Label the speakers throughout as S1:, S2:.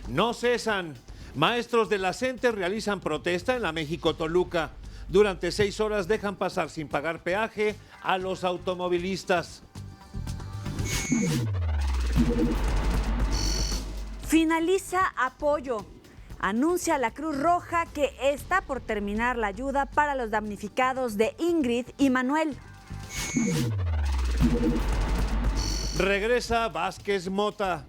S1: No cesan. Maestros de la CENTE realizan protesta en la México-Toluca. Durante 6 horas dejan pasar sin pagar peaje a los automovilistas.
S2: Finaliza apoyo. Anuncia la Cruz Roja que está por terminar la ayuda para los damnificados de Ingrid y Manuel.
S1: Regresa Vázquez Mota.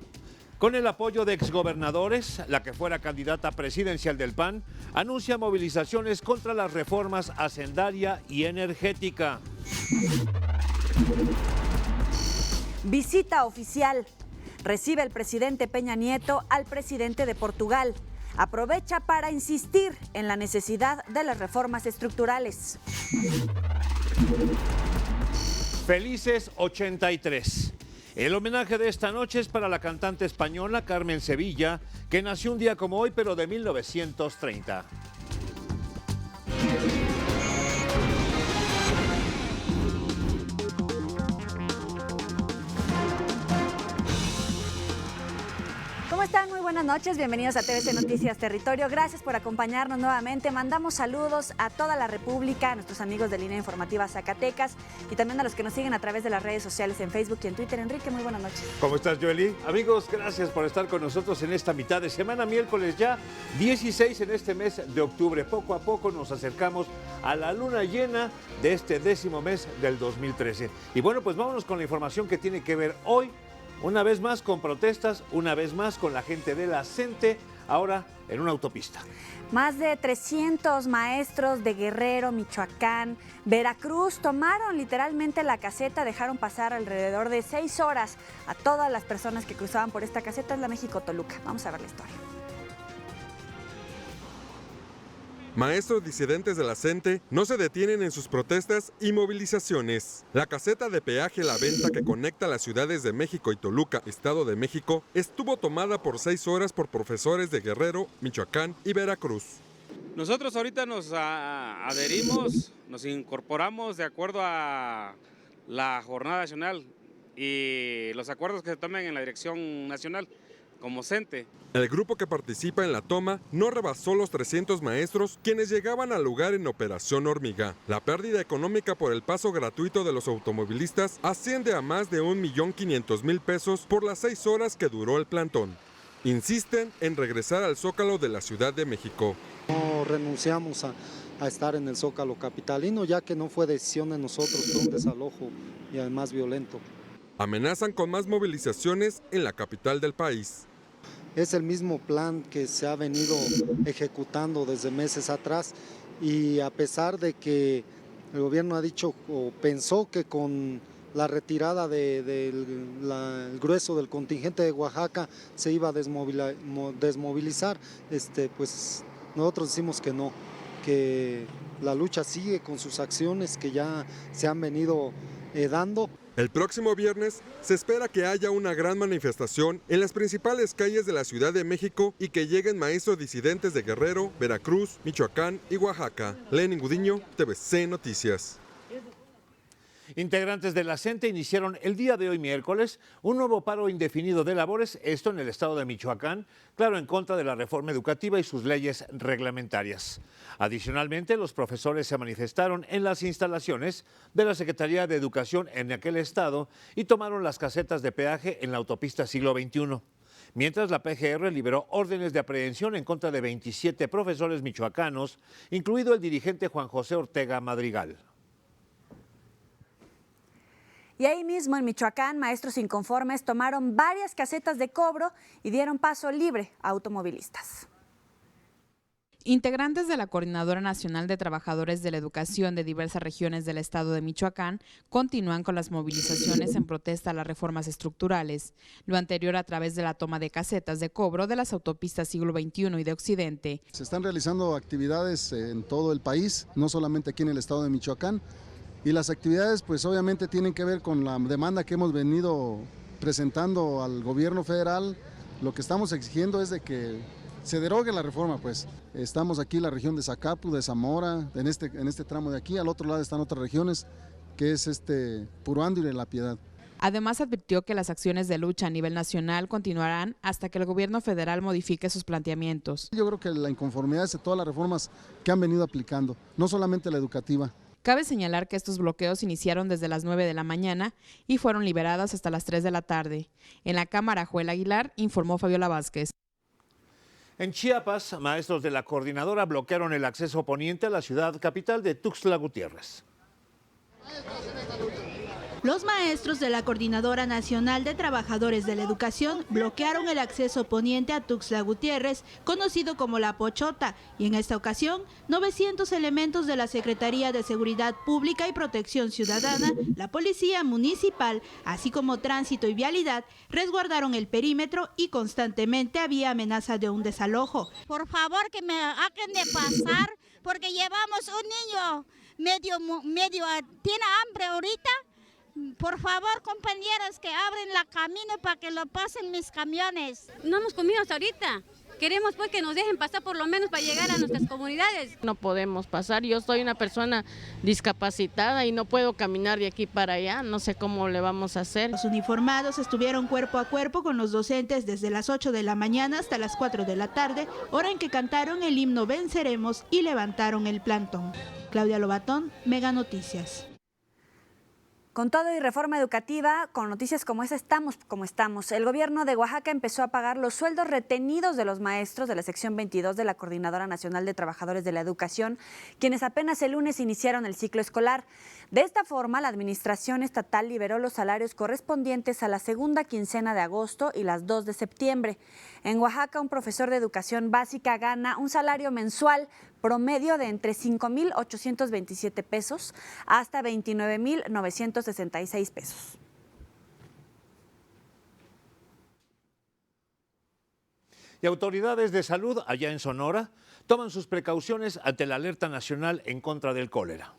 S1: Con el apoyo de exgobernadores, la que fuera candidata presidencial del PAN anuncia movilizaciones contra las reformas hacendaria y energética.
S2: Visita oficial. Recibe el presidente Peña Nieto al presidente de Portugal. Aprovecha para insistir en la necesidad de las reformas estructurales.
S1: Felices 83. El homenaje de esta noche es para la cantante española Carmen Sevilla, que nació un día como hoy, pero de 1930.
S2: ¿Cómo están? Muy buenas noches, bienvenidos a TVC Noticias Territorio. Gracias por acompañarnos nuevamente. Mandamos saludos a toda la República, a nuestros amigos de Línea Informativa Zacatecas y también a los que nos siguen a través de las redes sociales en Facebook y en Twitter. Enrique, muy buenas noches.
S1: ¿Cómo estás, Joely? Amigos, gracias por estar con nosotros en esta mitad de semana, miércoles ya 16 en este mes de octubre. Poco a poco nos acercamos a la luna llena de este 10º mes del 2013. Y bueno, pues vámonos con la información que tiene que ver hoy. Una vez más con protestas, una vez más con la gente de la CENTE, ahora en una autopista.
S2: Más de 300 maestros de Guerrero, Michoacán, Veracruz tomaron literalmente la caseta, dejaron pasar alrededor de 6 horas a todas las personas que cruzaban por esta caseta. Es la México-Toluca. Vamos a ver la historia.
S3: Maestros disidentes de la CENTE no se detienen en sus protestas y movilizaciones. La caseta de peaje La Venta que conecta las ciudades de México y Toluca, Estado de México, estuvo tomada por 6 horas por profesores de Guerrero, Michoacán y Veracruz.
S4: Nosotros ahorita nos adherimos, nos incorporamos de acuerdo a la jornada nacional y los acuerdos que se tomen en la dirección nacional como CENTE.
S3: El grupo que participa en la toma no rebasó los 300 maestros quienes llegaban al lugar en Operación Hormiga. La pérdida económica por el paso gratuito de los automovilistas asciende a más de 1.500.000 pesos por las 6 horas que duró el plantón. Insisten en regresar al Zócalo de la Ciudad de México.
S5: No renunciamos a estar en el Zócalo capitalino, ya que no fue decisión de nosotros, fue un desalojo y además violento.
S3: Amenazan con más movilizaciones en la capital del país.
S5: Es el mismo plan que se ha venido ejecutando desde meses atrás y a pesar de que el gobierno ha dicho o pensó que con la retirada del grueso del contingente de Oaxaca se iba a desmovilizar, pues nosotros decimos que no, que la lucha sigue con sus acciones que ya se han venido dando.
S3: El próximo viernes se espera que haya una gran manifestación en las principales calles de la Ciudad de México y que lleguen maestros disidentes de Guerrero, Veracruz, Michoacán y Oaxaca. Lenin Gudiño, TVC Noticias.
S1: Integrantes de la CENTE iniciaron el día de hoy miércoles un nuevo paro indefinido de labores, esto en el estado de Michoacán, claro, en contra de la reforma educativa y sus leyes reglamentarias. Adicionalmente, los profesores se manifestaron en las instalaciones de la Secretaría de Educación en aquel estado y tomaron las casetas de peaje en la autopista Siglo XXI. Mientras la PGR liberó órdenes de aprehensión en contra de 27 profesores michoacanos, incluido el dirigente Juan José Ortega Madrigal.
S2: Y ahí mismo en Michoacán, maestros inconformes tomaron varias casetas de cobro y dieron paso libre a automovilistas.
S6: Integrantes de la Coordinadora Nacional de Trabajadores de la Educación de diversas regiones del estado de Michoacán continúan con las movilizaciones en protesta a las reformas estructurales, lo anterior a través de la toma de casetas de cobro de las autopistas Siglo XXI y de Occidente.
S7: Se están realizando actividades en todo el país, no solamente aquí en el estado de Michoacán, Y las actividades pues obviamente tienen que ver con la demanda que hemos venido presentando al gobierno federal. Lo que estamos exigiendo es de que se derogue la reforma, pues. Estamos aquí en la región de Zacapu, de Zamora, en este tramo de aquí, al otro lado están otras regiones, que es Puruándiro y La Piedad.
S6: Además, advirtió que las acciones de lucha a nivel nacional continuarán hasta que el gobierno federal modifique sus planteamientos.
S7: Yo creo que la inconformidad es de todas las reformas que han venido aplicando, no solamente la educativa.
S6: Cabe señalar que estos bloqueos iniciaron desde las 9 de la mañana y fueron liberados hasta las 3 de la tarde. En la Cámara, Joel Aguilar, informó Fabiola Vázquez.
S1: En Chiapas, maestros de la coordinadora bloquearon el acceso poniente a la ciudad capital de Tuxtla Gutiérrez.
S8: Los maestros de la Coordinadora Nacional de Trabajadores de la Educación bloquearon el acceso poniente a Tuxtla Gutiérrez, conocido como La Pochota, y en esta ocasión 900 elementos de la Secretaría de Seguridad Pública y Protección Ciudadana, la Policía Municipal, así como Tránsito y Vialidad, resguardaron el perímetro y constantemente había amenaza de un desalojo.
S9: Por favor, que me hagan de pasar, porque llevamos un niño medio tiene hambre ahorita. Por favor, compañeros, que abren la camino para que lo pasen mis camiones.
S10: No hemos comido hasta ahorita. Queremos pues que nos dejen pasar por lo menos para llegar a nuestras comunidades.
S11: No podemos pasar. Yo soy una persona discapacitada y no puedo caminar de aquí para allá. No sé cómo le vamos a hacer.
S8: Los uniformados estuvieron cuerpo a cuerpo con los docentes desde las 8 de la mañana hasta las 4 de la tarde, hora en que cantaron el himno Venceremos y levantaron el plantón. Claudia Lobatón, Mega Noticias.
S2: Con todo y reforma educativa, con noticias como esa estamos como estamos. El gobierno de Oaxaca empezó a pagar los sueldos retenidos de los maestros de la sección 22 de la Coordinadora Nacional de Trabajadores de la Educación, quienes apenas el lunes iniciaron el ciclo escolar. De esta forma, la administración estatal liberó los salarios correspondientes a la segunda quincena de agosto y las 2 de septiembre. En Oaxaca, un profesor de educación básica gana un salario mensual promedio de entre 5,827 pesos hasta 29,966 pesos.
S1: Y autoridades de salud allá en Sonora toman sus precauciones ante la alerta nacional en contra del cólera.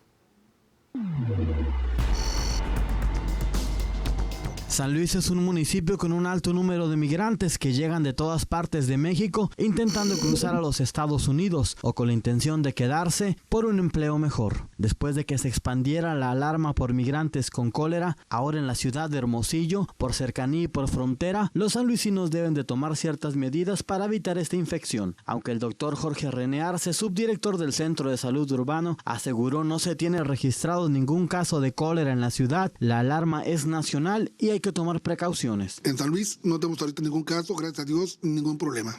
S12: San Luis es un municipio con un alto número de migrantes que llegan de todas partes de México intentando cruzar a los Estados Unidos o con la intención de quedarse por un empleo mejor. Después de que se expandiera la alarma por migrantes con cólera, ahora en la ciudad de Hermosillo, por cercanía y por frontera, los sanluisinos deben de tomar ciertas medidas para evitar esta infección. Aunque el doctor Jorge René Arce, subdirector del Centro de Salud Urbano, aseguró no se tiene registrado ningún caso de cólera en la ciudad, la alarma es nacional y hay que tomar precauciones.
S13: En San Luis no tenemos ahorita ningún caso, gracias a Dios, ningún problema.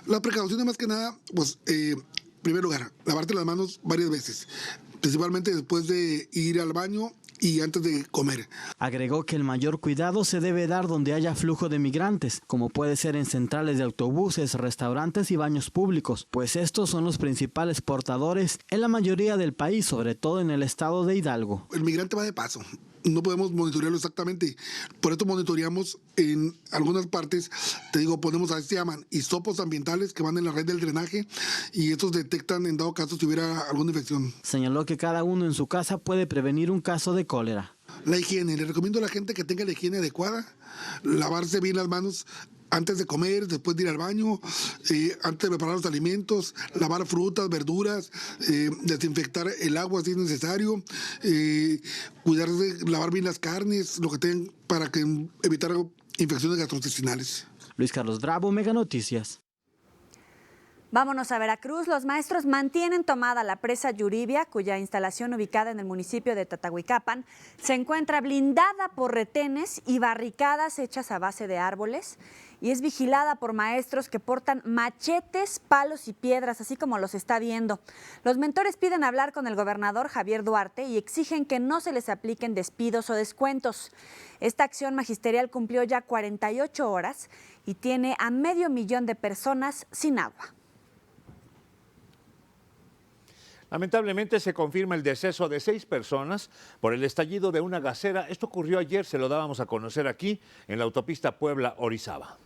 S13: La precaución es más que nada, pues, en primer lugar, lavarte las manos varias veces, principalmente después de ir al baño y antes de comer.
S12: Agregó que el mayor cuidado se debe dar donde haya flujo de migrantes, como puede ser en centrales de autobuses, restaurantes y baños públicos, pues estos son los principales portadores en la mayoría del país, sobre todo en el estado de Hidalgo.
S13: El migrante va de paso. No podemos monitorearlo exactamente, por eso monitoreamos en algunas partes, te digo, ponemos a veces se llaman hisopos ambientales que van en la red del drenaje y estos detectan en dado caso si hubiera alguna infección.
S12: Señaló que cada uno en su casa puede prevenir un caso de cólera.
S13: La higiene, le recomiendo a la gente que tenga la higiene adecuada, lavarse bien las manos antes de comer, después de ir al baño, antes de preparar los alimentos, lavar frutas, verduras, desinfectar el agua si es necesario, cuidarse, lavar bien las carnes, lo que tengan para evitar infecciones gastrointestinales.
S12: Luis Carlos Bravo, Mega Noticias.
S2: Vámonos a Veracruz. Los maestros mantienen tomada la presa Yuribia, cuya instalación ubicada en el municipio de Tatahuicapan se encuentra blindada por retenes y barricadas hechas a base de árboles y es vigilada por maestros que portan machetes, palos y piedras, así como los está viendo. Los mentores piden hablar con el gobernador Javier Duarte y exigen que no se les apliquen despidos o descuentos. Esta acción magisterial cumplió ya 48 horas y tiene a 500,000 de personas sin agua.
S1: Lamentablemente se confirma el deceso de 6 personas por el estallido de una gasera. Esto ocurrió ayer, se lo dábamos a conocer aquí en la autopista Puebla-Orizaba.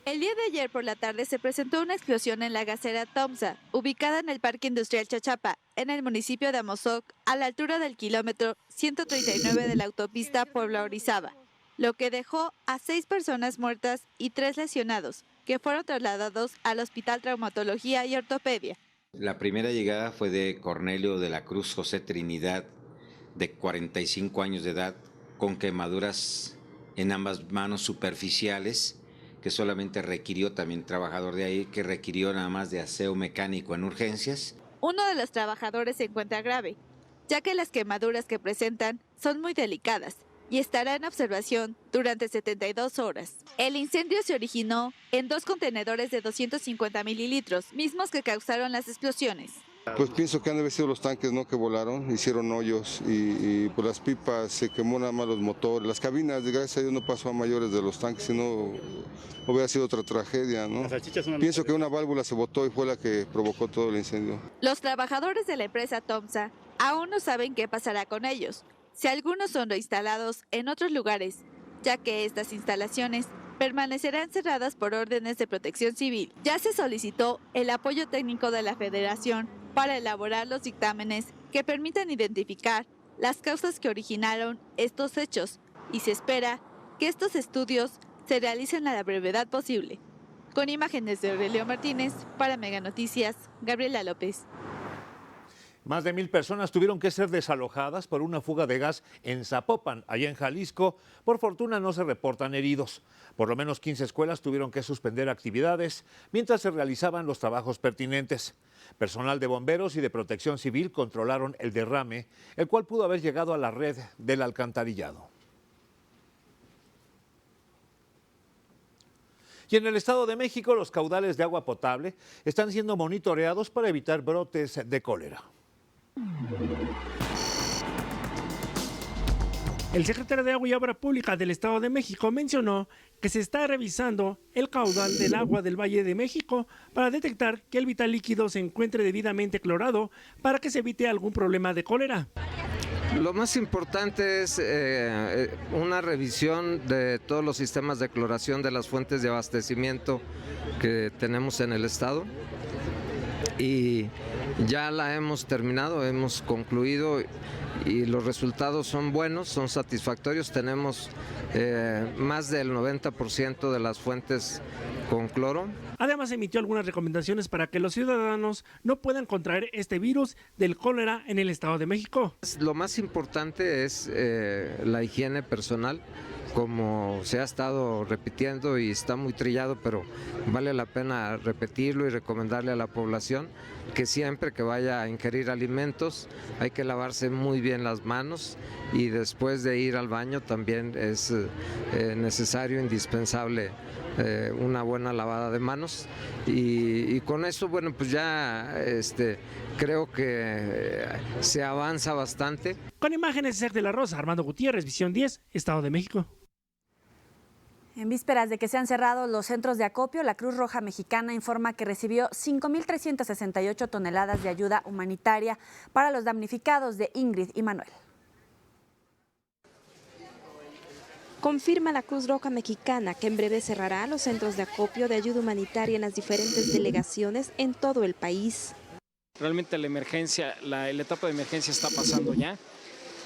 S14: El día de ayer por la tarde se presentó una explosión en la gasera Tomsa, ubicada en el Parque Industrial Chachapa, en el municipio de Amozoc, a la altura del kilómetro 139 de la autopista Puebla-Orizaba, lo que dejó a 6 personas muertas y 3 lesionados, que fueron trasladados al Hospital Traumatología y Ortopedia.
S15: La primera llegada fue de Cornelio de la Cruz José Trinidad, de 45 años de edad, con quemaduras en ambas manos superficiales, que solamente requirió, también trabajador de ahí, que requirió nada más de aseo mecánico en urgencias.
S14: Uno de los trabajadores se encuentra grave, ya que las quemaduras que presentan son muy delicadas y estará en observación durante 72 horas. El incendio se originó en 2 contenedores de 250 mililitros, mismos que causaron las explosiones.
S16: Pues pienso que han de haber sido los tanques, ¿no?, que volaron, hicieron hoyos y por las pipas se quemó nada más los motores. Las cabinas, gracias a Dios, no pasó a mayores de los tanques, sino hubiera sido otra tragedia, ¿no? Pienso que una válvula se botó y fue la que provocó todo el incendio.
S14: Los trabajadores de la empresa Tomsa aún no saben qué pasará con ellos, si algunos son reinstalados en otros lugares, ya que estas instalaciones permanecerán cerradas por órdenes de protección civil. Ya se solicitó el apoyo técnico de la Federación para elaborar los dictámenes que permitan identificar las causas que originaron estos hechos y se espera que estos estudios se realicen a la brevedad posible. Con imágenes de Aurelio Martínez, para Mega Noticias, Gabriela López.
S1: Más de 1,000 personas tuvieron que ser desalojadas por una fuga de gas en Zapopan, allá en Jalisco. Por fortuna no se reportan heridos. Por lo menos 15 escuelas tuvieron que suspender actividades mientras se realizaban los trabajos pertinentes. Personal de bomberos y de protección civil controlaron el derrame, el cual pudo haber llegado a la red del alcantarillado. Y en el Estado de México, los caudales de agua potable están siendo monitoreados para evitar brotes de cólera.
S17: El secretario de Agua y Obra Pública del Estado de México mencionó que se está revisando el caudal del agua del Valle de México para detectar que el vital líquido se encuentre debidamente clorado para que se evite algún problema de cólera.
S18: Lo más importante es una revisión de todos los sistemas de cloración de las fuentes de abastecimiento que tenemos en el estado y ya la hemos terminado, hemos concluido y los resultados son buenos, son satisfactorios. Tenemos más del 90% de las fuentes con cloro.
S17: Además emitió algunas recomendaciones para que los ciudadanos no puedan contraer este virus del cólera en el Estado de México.
S18: Lo más importante es la higiene personal, como se ha estado repitiendo y está muy trillado, pero vale la pena repetirlo y recomendarle a la población que siempre que vaya a ingerir alimentos hay que lavarse muy bien las manos y después de ir al baño también es necesario, indispensable una buena lavada de manos y con eso, bueno, pues ya creo que se avanza bastante.
S17: Con imágenes de Ser de la Rosa, Armando Gutiérrez, Visión 10, Estado de México.
S2: En vísperas de que sean cerrados los centros de acopio, la Cruz Roja Mexicana informa que recibió 5.368 toneladas de ayuda humanitaria para los damnificados de Ingrid y Manuel.
S19: Confirma la Cruz Roja Mexicana que en breve cerrará los centros de acopio de ayuda humanitaria en las diferentes delegaciones en todo el país.
S20: Realmente la emergencia, la etapa de emergencia está pasando ya.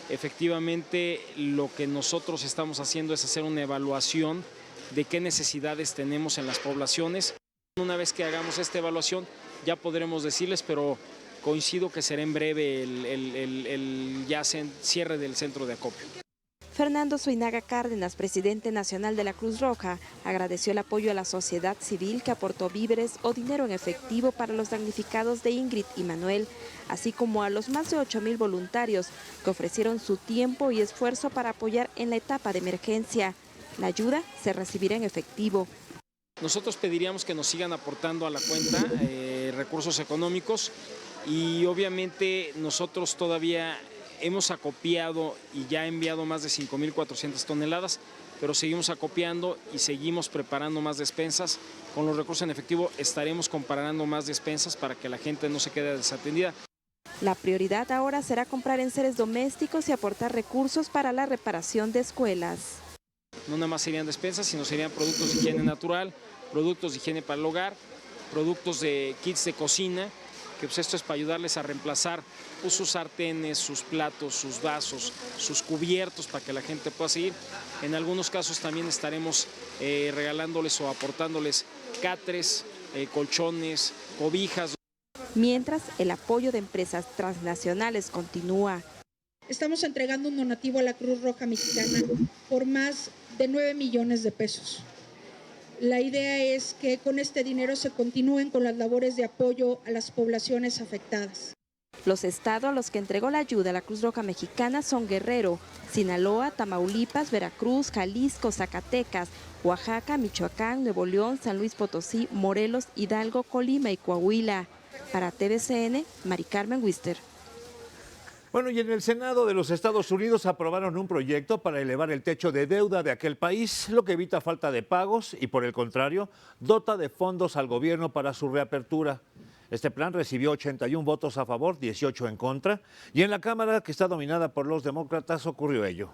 S20: Efectivamente, lo que nosotros estamos haciendo es hacer una evaluación de qué necesidades tenemos en las poblaciones. Una vez que hagamos esta evaluación, ya podremos decirles, pero coincido que será en breve el cierre del centro de acopio.
S19: Fernando Zuinaga Cárdenas, presidente nacional de la Cruz Roja, agradeció el apoyo a la sociedad civil que aportó víveres o dinero en efectivo para los damnificados de Ingrid y Manuel, así como a los más de 8,000 voluntarios que ofrecieron su tiempo y esfuerzo para apoyar en la etapa de emergencia. La ayuda se recibirá en efectivo.
S20: Nosotros pediríamos que nos sigan aportando a la cuenta recursos económicos y obviamente nosotros todavía hemos acopiado y ya enviado más de 5.400 toneladas, pero seguimos acopiando y seguimos preparando más despensas. Con los recursos en efectivo estaremos comparando más despensas para que la gente no se quede desatendida.
S19: La prioridad ahora será comprar enseres domésticos y aportar recursos para la reparación de escuelas.
S20: No nada más serían despensas, sino serían productos de higiene natural, productos de higiene para el hogar, productos de kits de cocina, que pues esto es para ayudarles a reemplazar pues, sus sartenes, sus platos, sus vasos, sus cubiertos para que la gente pueda seguir. En algunos casos también estaremos regalándoles o aportándoles catres, colchones, cobijas.
S19: Mientras, el apoyo de empresas transnacionales continúa.
S21: Estamos entregando un donativo a la Cruz Roja Mexicana por más de 9 millones de pesos. La idea es que con este dinero se continúen con las labores de apoyo a las poblaciones afectadas.
S19: Los estados a los que entregó la ayuda a la Cruz Roja Mexicana son Guerrero, Sinaloa, Tamaulipas, Veracruz, Jalisco, Zacatecas, Oaxaca, Michoacán, Nuevo León, San Luis Potosí, Morelos, Hidalgo, Colima y Coahuila. Para TVCN, Mari Carmen Wister.
S1: Bueno, y en el Senado de los Estados Unidos aprobaron un proyecto para elevar el techo de deuda de aquel país, lo que evita falta de pagos y, por el contrario, dota de fondos al gobierno para su reapertura. Este plan recibió 81 votos a favor, 18 en contra, y en la Cámara, que está dominada por los demócratas, ocurrió ello.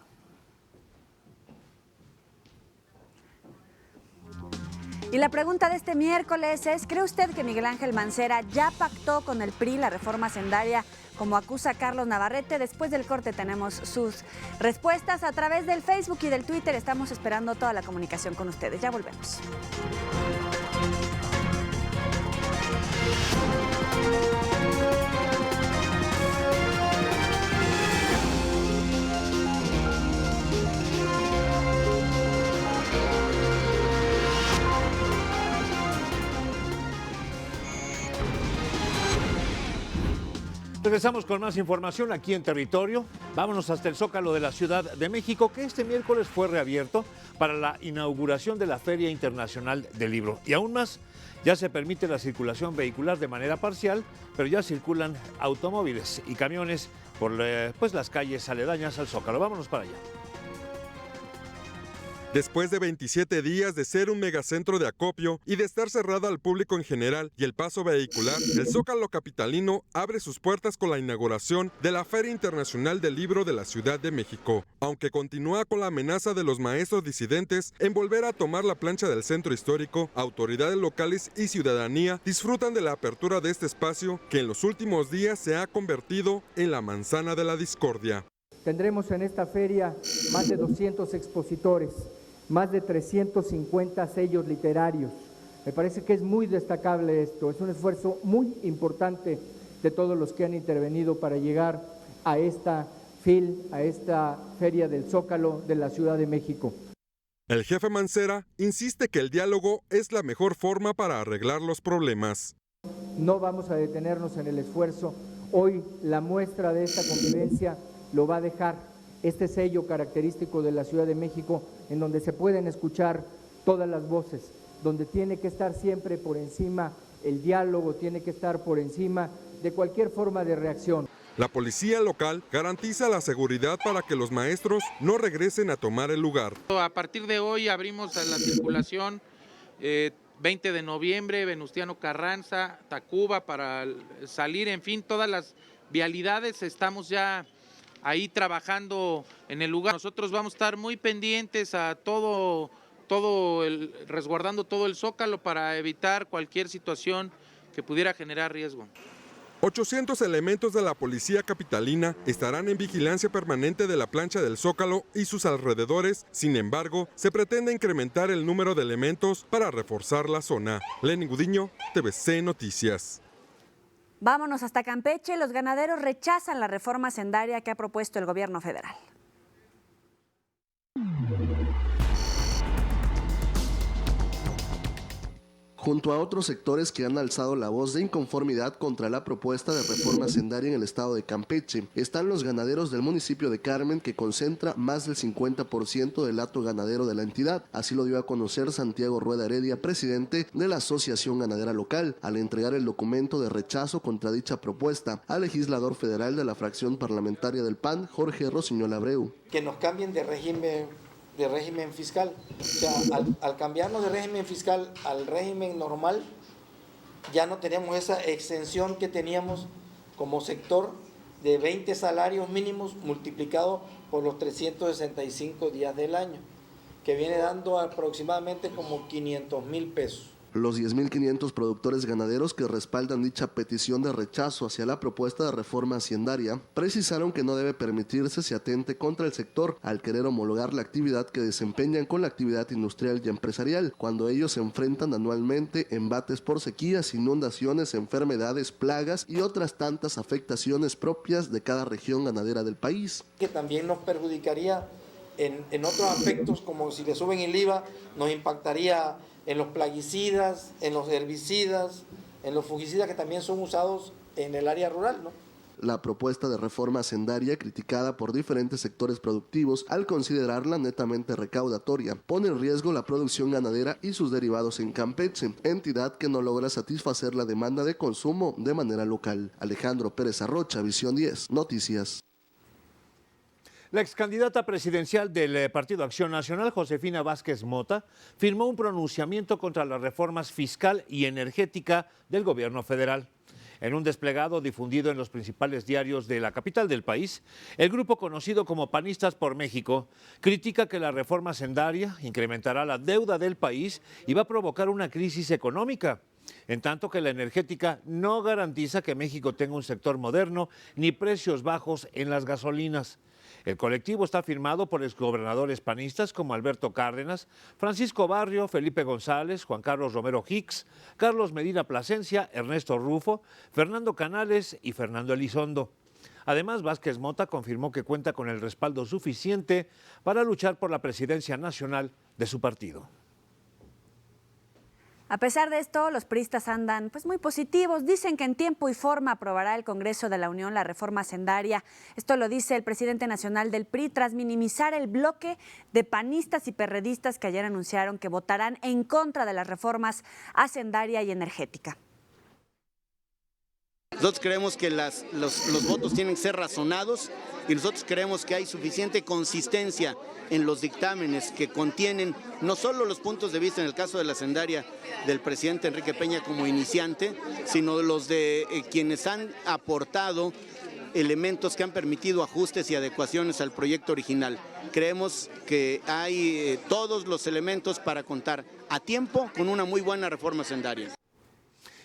S2: Y la pregunta de este miércoles es, ¿cree usted que Miguel Ángel Mancera ya pactó con el PRI la reforma hacendaria, como acusa Carlos Navarrete? Después del corte tenemos sus respuestas a través del Facebook y del Twitter. Estamos esperando toda la comunicación con ustedes. Ya volvemos.
S1: Regresamos con más información aquí en Territorio. Vámonos hasta el Zócalo de la Ciudad de México, que este miércoles fue reabierto para la inauguración de la Feria Internacional del Libro. Y aún más, ya se permite la circulación vehicular de manera parcial, pero ya circulan automóviles y camiones por las calles aledañas al Zócalo. Vámonos para allá.
S3: Después de 27 días de ser un megacentro de acopio y de estar cerrada al público en general y el paso vehicular, el Zócalo capitalino abre sus puertas con la inauguración de la Feria Internacional del Libro de la Ciudad de México, aunque continúa con la amenaza de los maestros disidentes en volver a tomar la plancha del centro histórico. Autoridades locales y ciudadanía disfrutan de la apertura de este espacio que en los últimos días se ha convertido en la manzana de la discordia.
S22: Tendremos en esta feria más de 200 expositores, más de 350 sellos literarios. Me parece que es muy destacable esto, es un esfuerzo muy importante de todos los que han intervenido para llegar a esta feria del Zócalo de la Ciudad de México.
S3: El jefe Mancera insiste que el diálogo es la mejor forma para arreglar los problemas.
S22: No vamos a detenernos en el esfuerzo. Hoy la muestra de esta convivencia lo va a dejar este sello característico de la Ciudad de México, en donde se pueden escuchar todas las voces, donde tiene que estar siempre por encima el diálogo, tiene que estar por encima de cualquier forma de reacción.
S3: La policía local garantiza la seguridad para que los maestros no regresen a tomar el lugar.
S23: A partir de hoy abrimos la circulación 20 de noviembre, Venustiano Carranza, Tacuba, para salir, en fin, todas las vialidades estamos ya ahí trabajando en el lugar. Nosotros vamos a estar muy pendientes a resguardando todo el Zócalo para evitar cualquier situación que pudiera generar riesgo.
S3: 800 elementos de la policía capitalina estarán en vigilancia permanente de la plancha del Zócalo y sus alrededores. Sin embargo, se pretende incrementar el número de elementos para reforzar la zona. Lenin Gudiño, TVC Noticias.
S2: Vámonos hasta Campeche. Los ganaderos rechazan la reforma hacendaria que ha propuesto el gobierno federal.
S24: Junto a otros sectores que han alzado la voz de inconformidad contra la propuesta de reforma hacendaria en el estado de Campeche, están los ganaderos del municipio de Carmen, que concentra más del 50% del hato ganadero de la entidad. Así lo dio a conocer Santiago Rueda Heredia, presidente de la Asociación Ganadera Local, al entregar el documento de rechazo contra dicha propuesta al legislador federal de la fracción parlamentaria del PAN, Jorge Rosiñol Abreu.
S25: Que nos cambien de régimen fiscal. O sea, al cambiarnos de régimen fiscal al régimen normal, ya no tenemos esa exención que teníamos como sector de 20 salarios mínimos multiplicado por los 365 días del año, que viene dando aproximadamente como 500,000 pesos.
S24: Los 10.500 productores ganaderos que respaldan dicha petición de rechazo hacia la propuesta de reforma haciendaria precisaron que no debe permitirse se atente contra el sector al querer homologar la actividad que desempeñan con la actividad industrial y empresarial, cuando ellos se enfrentan anualmente embates por sequías, inundaciones, enfermedades, plagas y otras tantas afectaciones propias de cada región ganadera del país.
S25: Que también nos perjudicaría en otros aspectos, como si le suben el IVA, nos impactaría en los plaguicidas, en los herbicidas, en los fungicidas que también son usados en el área rural, ¿no?
S24: La propuesta de reforma hacendaria, criticada por diferentes sectores productivos al considerarla netamente recaudatoria, pone en riesgo la producción ganadera y sus derivados en Campeche, entidad que no logra satisfacer la demanda de consumo de manera local. Alejandro Pérez Arrocha, Visión 10, Noticias.
S1: La excandidata presidencial del Partido Acción Nacional, Josefina Vázquez Mota, firmó un pronunciamiento contra las reformas fiscal y energética del gobierno federal. En un desplegado difundido en los principales diarios de la capital del país, el grupo conocido como Panistas por México critica que la reforma hacendaria incrementará la deuda del país y va a provocar una crisis económica, en tanto que la energética no garantiza que México tenga un sector moderno ni precios bajos en las gasolinas. El colectivo está firmado por exgobernadores panistas como Alberto Cárdenas, Francisco Barrio, Felipe González, Juan Carlos Romero Hicks, Carlos Medina Plasencia, Ernesto Rufo, Fernando Canales y Fernando Elizondo. Además, Vázquez Mota confirmó que cuenta con el respaldo suficiente para luchar por la presidencia nacional de su partido.
S2: A pesar de esto, los priistas andan muy positivos. Dicen que en tiempo y forma aprobará el Congreso de la Unión la reforma hacendaria. Esto lo dice el presidente nacional del PRI tras minimizar el bloque de panistas y perredistas que ayer anunciaron que votarán en contra de las reformas hacendaria y energética.
S4: Nosotros creemos que los votos tienen que ser razonados y nosotros creemos que hay suficiente consistencia en los dictámenes que contienen no solo los puntos de vista en el caso de la hacendaria del presidente Enrique Peña como iniciante, sino los de quienes han aportado elementos que han permitido ajustes y adecuaciones al proyecto original. Creemos que hay todos los elementos para contar a tiempo con una muy buena reforma hacendaria.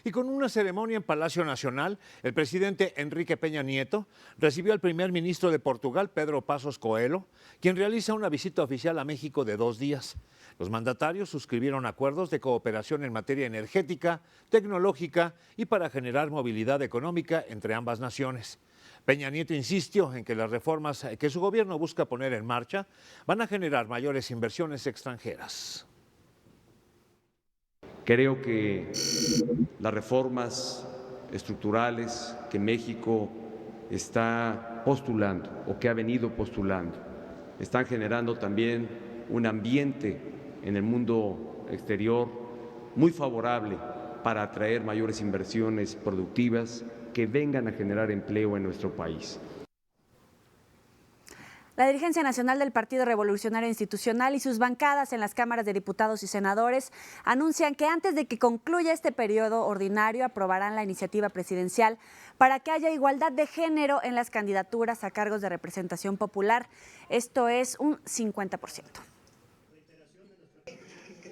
S1: Y con una ceremonia en Palacio Nacional, el presidente Enrique Peña Nieto recibió al primer ministro de Portugal, Pedro Passos Coelho, quien realiza una visita oficial a México de 2 días. Los mandatarios suscribieron acuerdos de cooperación en materia energética, tecnológica y para generar movilidad económica entre ambas naciones. Peña Nieto insistió en que las reformas que su gobierno busca poner en marcha van a generar mayores inversiones extranjeras.
S5: Creo que las reformas estructurales que México está postulando o que ha venido postulando están generando también un ambiente en el mundo exterior muy favorable para atraer mayores inversiones productivas que vengan a generar empleo en nuestro país.
S2: La dirigencia nacional del Partido Revolucionario Institucional y sus bancadas en las cámaras de diputados y senadores anuncian que antes de que concluya este periodo ordinario aprobarán la iniciativa presidencial para que haya igualdad de género en las candidaturas a cargos de representación popular. Esto es un 50%.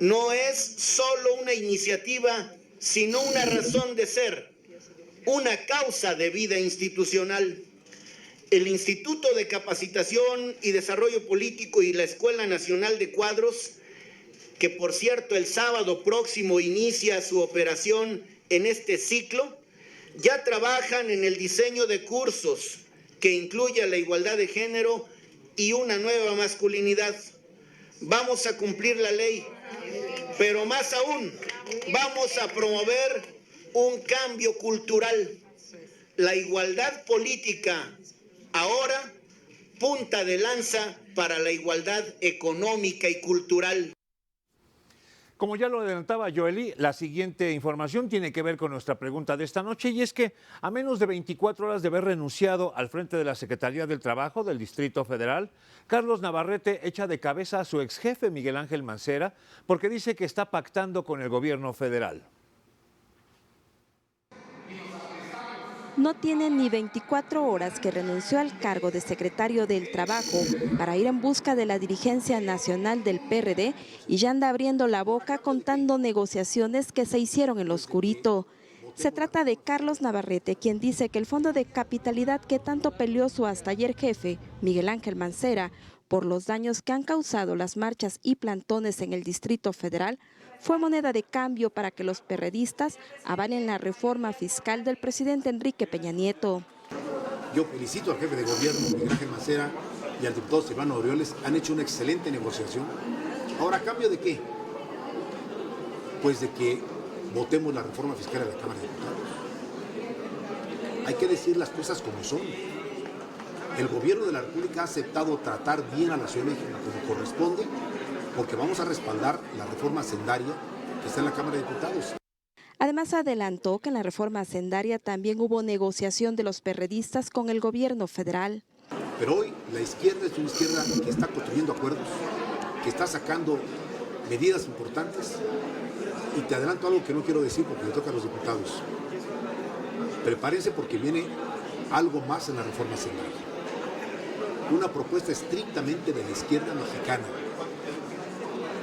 S6: No es solo una iniciativa, sino una razón de ser, una causa de vida institucional. El Instituto de Capacitación y Desarrollo Político y la Escuela Nacional de Cuadros, que por cierto el sábado próximo inicia su operación en este ciclo, ya trabajan en el diseño de cursos que incluya la igualdad de género y una nueva masculinidad. Vamos a cumplir la ley, pero más aún, vamos a promover un cambio cultural. La igualdad política ahora punta de lanza para la igualdad económica y cultural.
S1: Como ya lo adelantaba Joely, la siguiente información tiene que ver con nuestra pregunta de esta noche, y es que a menos de 24 horas de haber renunciado al frente de la Secretaría del Trabajo del Distrito Federal, Carlos Navarrete echa de cabeza a su ex jefe Miguel Ángel Mancera porque dice que está pactando con el gobierno federal.
S19: no tiene ni 24 horas que renunció al cargo de secretario del Trabajo para ir en busca de la dirigencia nacional del PRD y ya anda abriendo la boca contando negociaciones que se hicieron en lo oscurito. Se trata de Carlos Navarrete, quien dice que el fondo de capitalidad que tanto peleó su hasta ayer jefe, Miguel Ángel Mancera, por los daños que han causado las marchas y plantones en el Distrito Federal, fue moneda de cambio para que los perredistas avalen la reforma fiscal del presidente Enrique Peña Nieto.
S7: Yo felicito al jefe de gobierno, Miguel Ángel Mancera, y al diputado Silvano Aureoles. Han hecho una excelente negociación. Ahora, ¿a cambio de qué? Pues de que votemos la reforma fiscal de la Cámara de Diputados. Hay que decir las cosas como son. El gobierno de la República ha aceptado tratar bien a la Ciudad de México como corresponde, porque vamos a respaldar la reforma hacendaria que está en la Cámara de Diputados.
S19: Además, adelantó que en la reforma hacendaria también hubo negociación de los perredistas con el gobierno federal.
S7: Pero hoy la izquierda es una izquierda que está construyendo acuerdos, que está sacando medidas importantes. Y te adelanto algo que no quiero decir porque le toca a los diputados. Prepárense porque viene algo más en la reforma hacendaria. Una propuesta estrictamente de la izquierda mexicana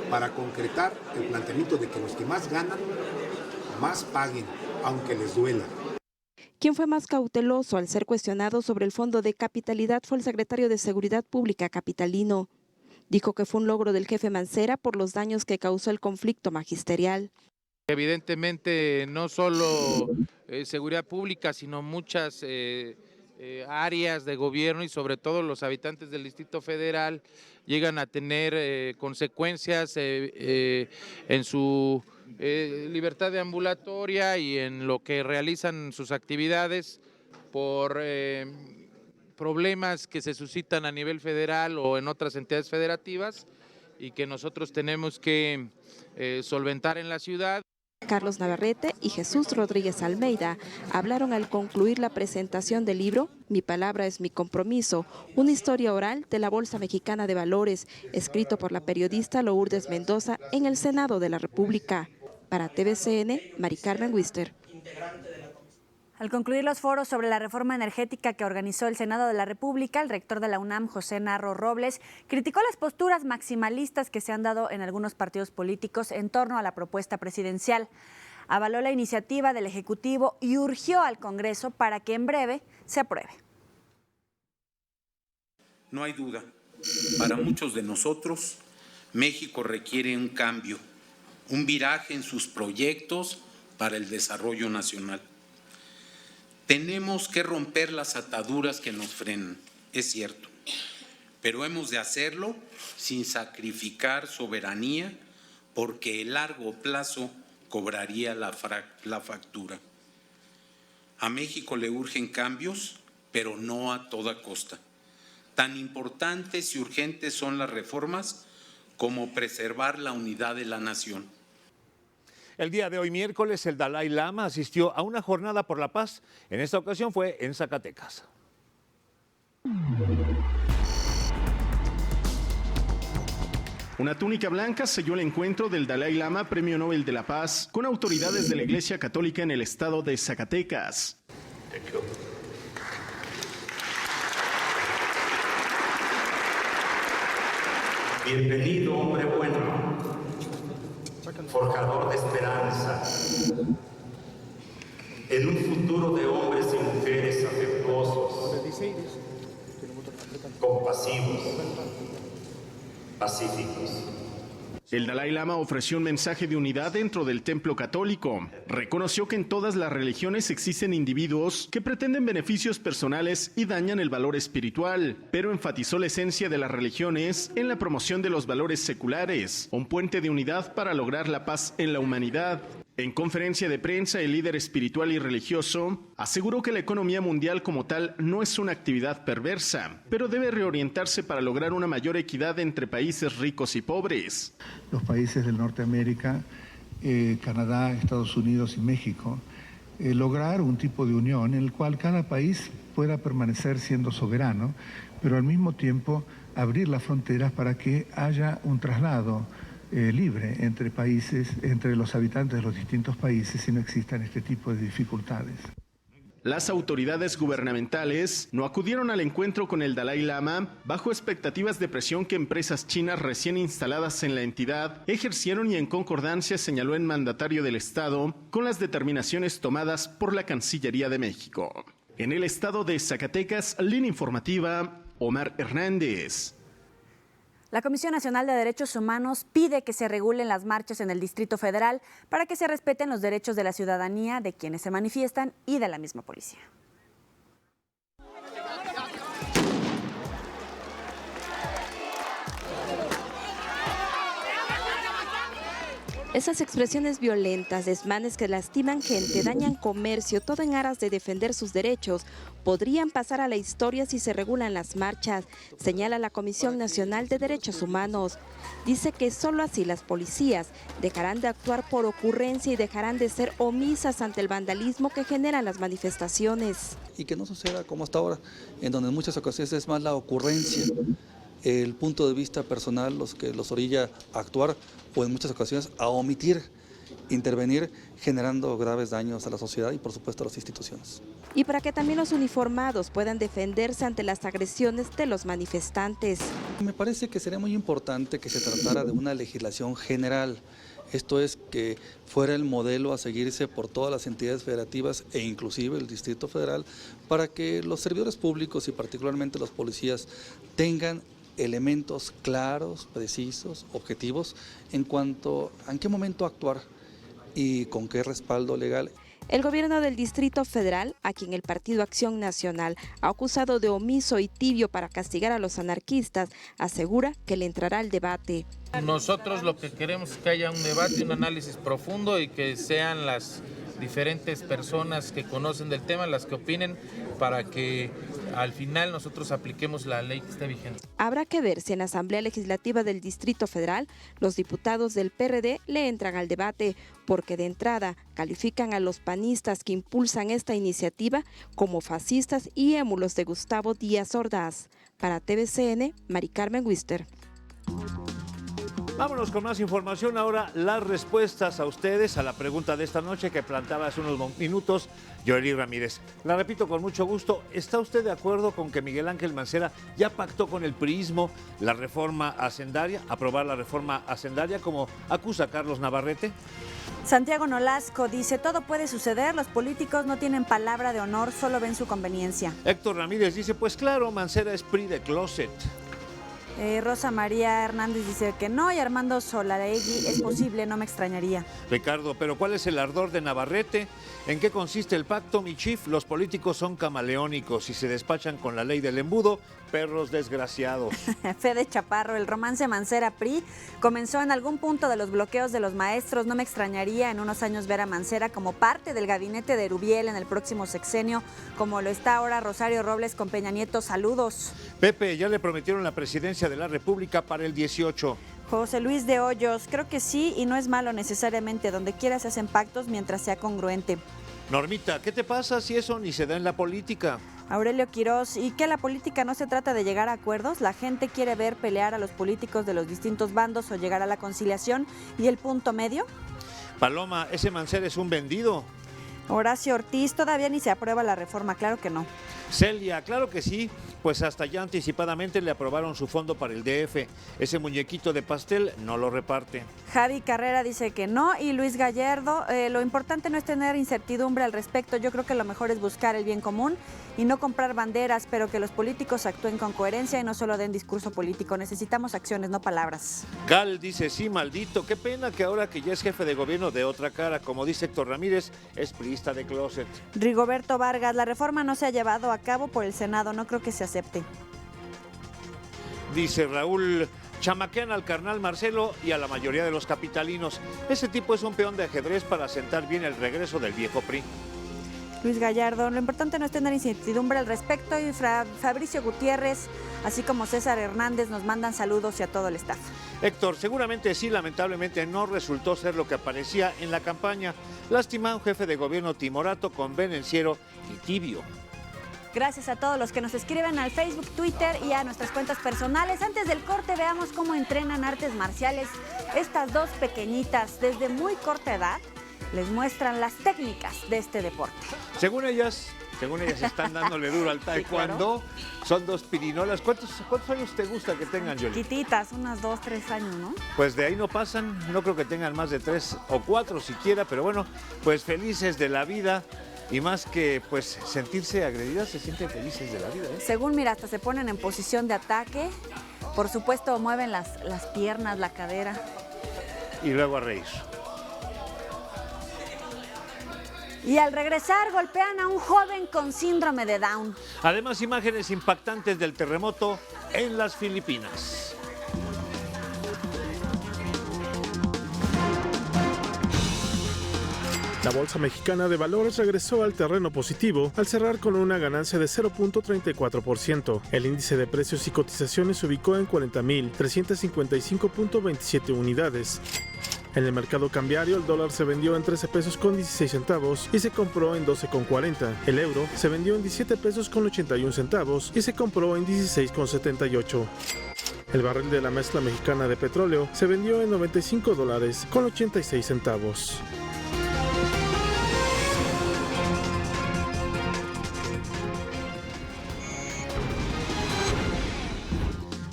S7: para concretar el planteamiento de que los que más ganan, más paguen, aunque les duela.
S19: Quien fue más cauteloso al ser cuestionado sobre el fondo de capitalidad fue el secretario de Seguridad Pública capitalino. Dijo que fue un logro del jefe Mancera por los daños que causó el conflicto magisterial.
S23: Evidentemente no solo seguridad pública, sino muchas áreas de gobierno y sobre todo los habitantes del Distrito Federal llegan a tener consecuencias en su libertad de ambulatoria y en lo que realizan sus actividades por problemas que se suscitan a nivel federal o en otras entidades federativas y que nosotros tenemos que solventar en la ciudad.
S19: Carlos Navarrete y Jesús Rodríguez Almeida hablaron al concluir la presentación del libro Mi palabra es mi compromiso, una historia oral de la Bolsa Mexicana de Valores, escrito por la periodista Lourdes Mendoza en el Senado de la República. Para TVCN, Mari Carmen Wister.
S2: Al concluir los foros sobre la reforma energética que organizó el Senado de la República, el rector de la UNAM, José Narro Robles, criticó las posturas maximalistas que se han dado en algunos partidos políticos en torno a la propuesta presidencial. Avaló la iniciativa del Ejecutivo y urgió al Congreso para que en breve se apruebe.
S8: No hay duda, para muchos de nosotros, México requiere un cambio, un viraje en sus proyectos para el desarrollo nacional. Tenemos que romper las ataduras que nos frenan, es cierto, pero hemos de hacerlo sin sacrificar soberanía porque el largo plazo cobraría la factura. A México le urgen cambios, pero no a toda costa. Tan importantes y urgentes son las reformas como preservar la unidad de la nación.
S1: El día de hoy, miércoles, el Dalai Lama asistió a una jornada por la paz. En esta ocasión fue en Zacatecas.
S9: Una túnica blanca selló el encuentro del Dalai Lama, Premio Nobel de la Paz, con autoridades de la Iglesia Católica en el estado de Zacatecas.
S10: Bienvenido, hombre bueno, forjador de esperanza, en un futuro de hombres y mujeres afectuosos, compasivos, pacíficos.
S9: El Dalai Lama ofreció un mensaje de unidad dentro del templo católico. Reconoció que en todas las religiones existen individuos que pretenden beneficios personales y dañan el valor espiritual, pero enfatizó la esencia de las religiones en la promoción de los valores seculares, un puente de unidad para lograr la paz en la humanidad. En conferencia de prensa, el líder espiritual y religioso aseguró que la economía mundial como tal no es una actividad perversa, pero debe reorientarse para lograr una mayor equidad entre países ricos y pobres.
S11: Los países del Norteamérica, Canadá, Estados Unidos y México, lograr un tipo de unión en el cual cada país pueda permanecer siendo soberano, pero al mismo tiempo abrir las fronteras para que haya un traslado libre entre países, entre los habitantes de los distintos países y no existan este tipo de dificultades.
S9: Las autoridades gubernamentales no acudieron al encuentro con el Dalai Lama bajo expectativas de presión que empresas chinas recién instaladas en la entidad ejercieron y en concordancia, señaló el mandatario del estado, con las determinaciones tomadas por la Cancillería de México. En el estado de Zacatecas, línea informativa, Omar Hernández.
S2: La Comisión Nacional de Derechos Humanos pide que se regulen las marchas en el Distrito Federal para que se respeten los derechos de la ciudadanía, de quienes se manifiestan y de la misma policía.
S19: Esas expresiones violentas, desmanes que lastiman gente, dañan comercio, todo en aras de defender sus derechos, podrían pasar a la historia si se regulan las marchas, señala la Comisión Nacional de Derechos Humanos. Dice que solo así las policías dejarán de actuar por ocurrencia y dejarán de ser omisas ante el vandalismo que generan las manifestaciones.
S12: Y que no suceda como hasta ahora, en donde en muchas ocasiones es más la ocurrencia, el punto de vista personal los que los orilla a actuar o en muchas ocasiones a omitir, intervenir, generando graves daños a la sociedad y por supuesto a las instituciones.
S19: Y para que también los uniformados puedan defenderse ante las agresiones de los manifestantes.
S12: Me parece que sería muy importante que se tratara de una legislación general. Esto es, que fuera el modelo a seguirse por todas las entidades federativas e inclusive el Distrito Federal, para que los servidores públicos y particularmente los policías tengan elementos claros, precisos, objetivos en cuanto a en qué momento actuar y con qué respaldo legal.
S19: El gobierno del Distrito Federal, a quien el Partido Acción Nacional ha acusado de omiso y tibio para castigar a los anarquistas, asegura que le entrará al debate.
S23: Nosotros lo que queremos es que haya un debate, un análisis profundo y que sean las diferentes personas que conocen del tema las que opinen para que al final nosotros apliquemos la ley que esté vigente.
S19: Habrá que ver si en la Asamblea Legislativa del Distrito Federal los diputados del PRD le entran al debate, porque de entrada califican a los panistas que impulsan esta iniciativa como fascistas y émulos de Gustavo Díaz Ordaz. Para TVCN, Mari Carmen Wister.
S1: Vámonos con más información. Ahora las respuestas a ustedes a la pregunta de esta noche que planteaba hace unos minutos Joely Ramírez. La repito con mucho gusto. ¿Está usted de acuerdo con que Miguel Ángel Mancera ya pactó con el priismo la reforma hacendaria, aprobar la reforma hacendaria como acusa Carlos Navarrete?
S2: Santiago Nolasco dice, todo puede suceder, los políticos no tienen palabra de honor, solo ven su conveniencia.
S1: Héctor Ramírez dice, pues claro, Mancera es PRI de closet.
S2: Rosa María Hernández dice que no, y Armando Solaregui, es posible, no me extrañaría.
S1: Ricardo, pero ¿cuál es el ardor de Navarrete? ¿En qué consiste el pacto, mi chief? Los políticos son camaleónicos y se despachan con la ley del embudo, perros desgraciados.
S2: Fede Chaparro, el romance Mancera-PRI comenzó en algún punto de los bloqueos de los maestros. No me extrañaría en unos años ver a Mancera como parte del gabinete de Erubiel en el próximo sexenio, como lo está ahora Rosario Robles con Peña Nieto. Saludos.
S1: Pepe, ya le prometieron la presidencia de la República para el 18.
S2: José Luis de Hoyos, creo que sí, y no es malo necesariamente. Donde quiera se hacen pactos mientras sea congruente.
S1: Normita, ¿qué te pasa si eso ni se da en la política?
S2: Aurelio Quirós, ¿y que la política no se trata de llegar a acuerdos? La gente quiere ver pelear a los políticos de los distintos bandos o llegar a la conciliación. ¿Y el punto medio?
S1: Paloma, ese Mancera es un vendido.
S2: Horacio Ortiz, todavía ni se aprueba la reforma, claro que no.
S1: Celia, claro que sí, pues hasta ya anticipadamente le aprobaron su fondo para el DF. Ese muñequito de pastel no lo reparte.
S2: Javi Carrera dice que no, y Luis Gallardo, lo importante no es tener incertidumbre al respecto. Yo creo que lo mejor es buscar el bien común y no comprar banderas, pero que los políticos actúen con coherencia y no solo den discurso político. Necesitamos acciones, no palabras.
S1: Gal dice, sí, maldito, qué pena que ahora que ya es jefe de gobierno de otra cara, como dice Héctor Ramírez, es priista de closet.
S2: Rigoberto Vargas, la reforma no se ha llevado a cabo por el Senado, no creo que se acepte.
S1: Dice Raúl, chamaquean al carnal Marcelo y a la mayoría de los capitalinos. Ese tipo es un peón de ajedrez para sentar bien el regreso del viejo PRI.
S2: Luis Gallardo, lo importante no es tener incertidumbre al respecto, y Fabricio Gutiérrez, así como César Hernández, nos mandan saludos y a todo el staff.
S1: Héctor, seguramente sí, lamentablemente no resultó ser lo que aparecía en la campaña. Lástima, un jefe de gobierno timorato, convenenciero y tibio.
S2: Gracias a todos los que nos escriben al Facebook, Twitter y a nuestras cuentas personales. Antes del corte, veamos cómo entrenan artes marciales estas dos pequeñitas. Desde muy corta edad les muestran las técnicas de este deporte.
S1: Según ellas, Según ellas están dándole duro al taekwondo. Son dos pirinolas. ¿Cuántos años te gusta que tengan, Yoli?
S2: Chiquititas, unas 2, 3 años, ¿no?
S1: Pues de ahí no pasan, no creo que tengan más de 3 o 4 siquiera, pero bueno, pues felices de la vida. Y más que pues sentirse agredidas, se sienten felices de la vida, ¿eh?
S2: Según, mira, hasta se ponen en posición de ataque. Por supuesto, mueven las piernas, la cadera.
S1: Y luego a reír.
S2: Y al regresar, golpean a un joven con síndrome de Down.
S1: Además, imágenes impactantes del terremoto en las Filipinas.
S13: La Bolsa Mexicana de Valores regresó al terreno positivo al cerrar con una ganancia de 0.34%. El índice de precios y cotizaciones se ubicó en 40.355.27 unidades. En el mercado cambiario, el dólar se vendió en 13 pesos con 16 centavos y se compró en 12,40. El euro se vendió en 17 pesos con 81 centavos y se compró en 16,78. El barril de la mezcla mexicana de petróleo se vendió en $95 con 86 centavos.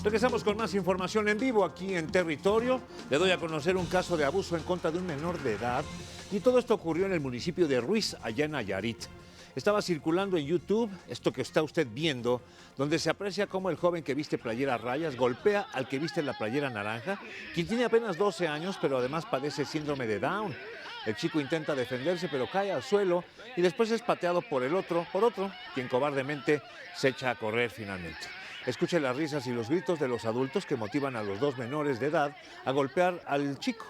S1: Regresamos con más información en vivo aquí en Territorio. Le doy a conocer un caso de abuso en contra de un menor de edad. Y todo esto ocurrió en el municipio de Ruiz, allá en Nayarit. Estaba circulando en YouTube, esto que está usted viendo, donde se aprecia cómo el joven que viste playera a rayas golpea al que viste la playera naranja, quien tiene apenas 12 años, pero además padece síndrome de Down. El chico intenta defenderse, pero cae al suelo y después es pateado por otro, quien cobardemente se echa a correr finalmente. Escuche las risas y los gritos de los adultos que motivan a los dos menores de edad a golpear al chico.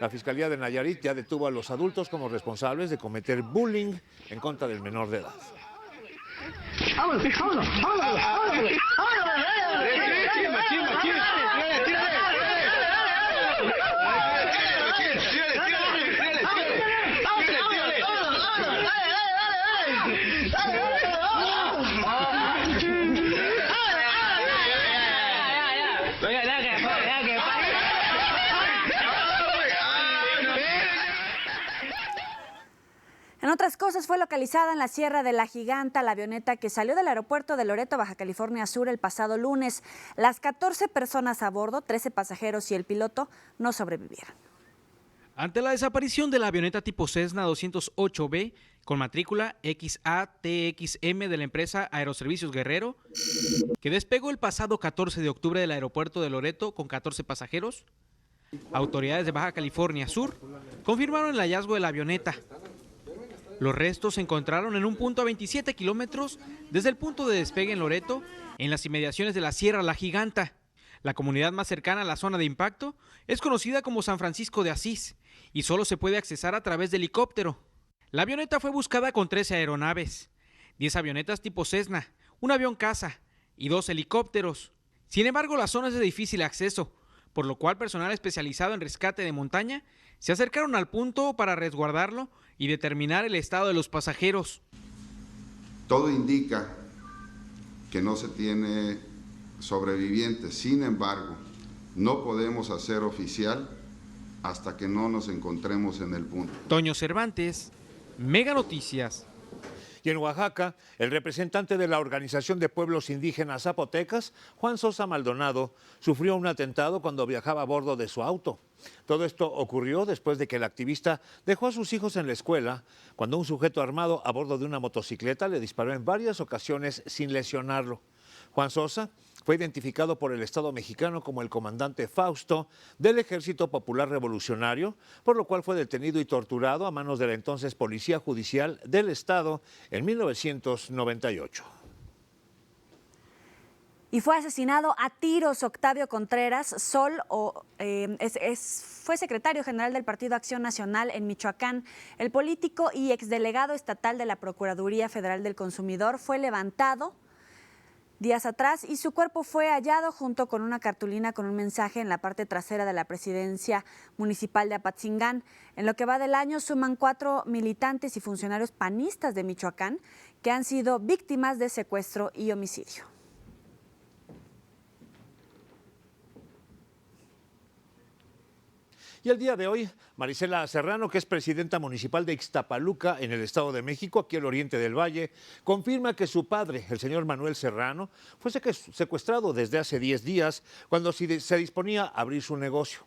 S1: La Fiscalía de Nayarit ya detuvo a los adultos como responsables de cometer bullying en contra del menor de edad.
S2: En otras cosas, fue localizada en la Sierra de la Giganta la avioneta que salió del aeropuerto de Loreto, Baja California Sur, el pasado lunes. Las 14 personas a bordo, 13 pasajeros y el piloto, no sobrevivieron.
S14: Ante la desaparición de la avioneta tipo Cessna 208B, con matrícula XATXM de la empresa Aeroservicios Guerrero, que despegó el pasado 14 de octubre del aeropuerto de Loreto con 14 pasajeros, autoridades de Baja California Sur confirmaron el hallazgo de la avioneta. Los restos se encontraron en un punto a 27 kilómetros desde el punto de despegue en Loreto, en las inmediaciones de la Sierra La Giganta. La comunidad más cercana a la zona de impacto es conocida como San Francisco de Asís y solo se puede accesar a través de helicóptero. La avioneta fue buscada con 13 aeronaves, 10 avionetas tipo Cessna, un avión caza y 2 helicópteros. Sin embargo, la zona es de difícil acceso, por lo cual personal especializado en rescate de montaña se acercaron al punto para resguardarlo y determinar el estado de los pasajeros.
S15: Todo indica que no se tiene sobrevivientes, sin embargo, no podemos hacer oficial hasta que no nos encontremos en el punto.
S14: Toño Cervantes, Mega Noticias.
S1: Y en Oaxaca, el representante de la Organización de Pueblos Indígenas Zapotecas, Juan Sosa Maldonado, sufrió un atentado cuando viajaba a bordo de su auto. Todo esto ocurrió después de que el activista dejó a sus hijos en la escuela, cuando un sujeto armado a bordo de una motocicleta le disparó en varias ocasiones sin lesionarlo. Juan Sosa fue identificado por el Estado mexicano como el comandante Fausto del Ejército Popular Revolucionario, por lo cual fue detenido y torturado a manos de la entonces Policía Judicial del Estado en 1998.
S2: Y fue asesinado a tiros Octavio Contreras Sol, fue secretario general del Partido Acción Nacional en Michoacán. El político y exdelegado estatal de la Procuraduría Federal del Consumidor fue levantado días atrás y su cuerpo fue hallado junto con una cartulina con un mensaje en la parte trasera de la presidencia municipal de Apatzingán. En lo que va del año suman 4 militantes y funcionarios panistas de Michoacán que han sido víctimas de secuestro y homicidio.
S1: Y el día de hoy, Marisela Serrano, que es presidenta municipal de Ixtapaluca, en el Estado de México, aquí al oriente del Valle, confirma que su padre, el señor Manuel Serrano, fue secuestrado desde hace 10 días cuando se disponía a abrir su negocio.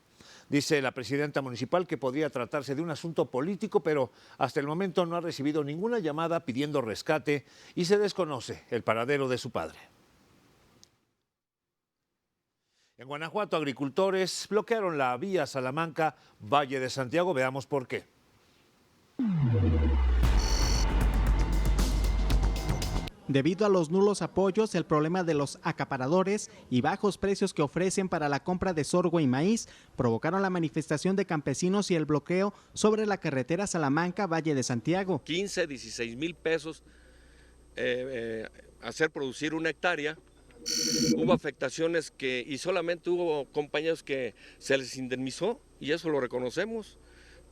S1: Dice la presidenta municipal que podría tratarse de un asunto político, pero hasta el momento no ha recibido ninguna llamada pidiendo rescate y se desconoce el paradero de su padre. En Guanajuato, agricultores bloquearon la vía Salamanca-Valle de Santiago. Veamos por qué.
S16: Debido a los nulos apoyos, el problema de los acaparadores y bajos precios que ofrecen para la compra de sorgo y maíz provocaron la manifestación de campesinos y el bloqueo sobre la carretera Salamanca-Valle de Santiago.
S17: 15, 16 mil pesos hacer producir una hectárea. Hubo afectaciones y solamente hubo compañeros que se les indemnizó, y eso lo reconocemos,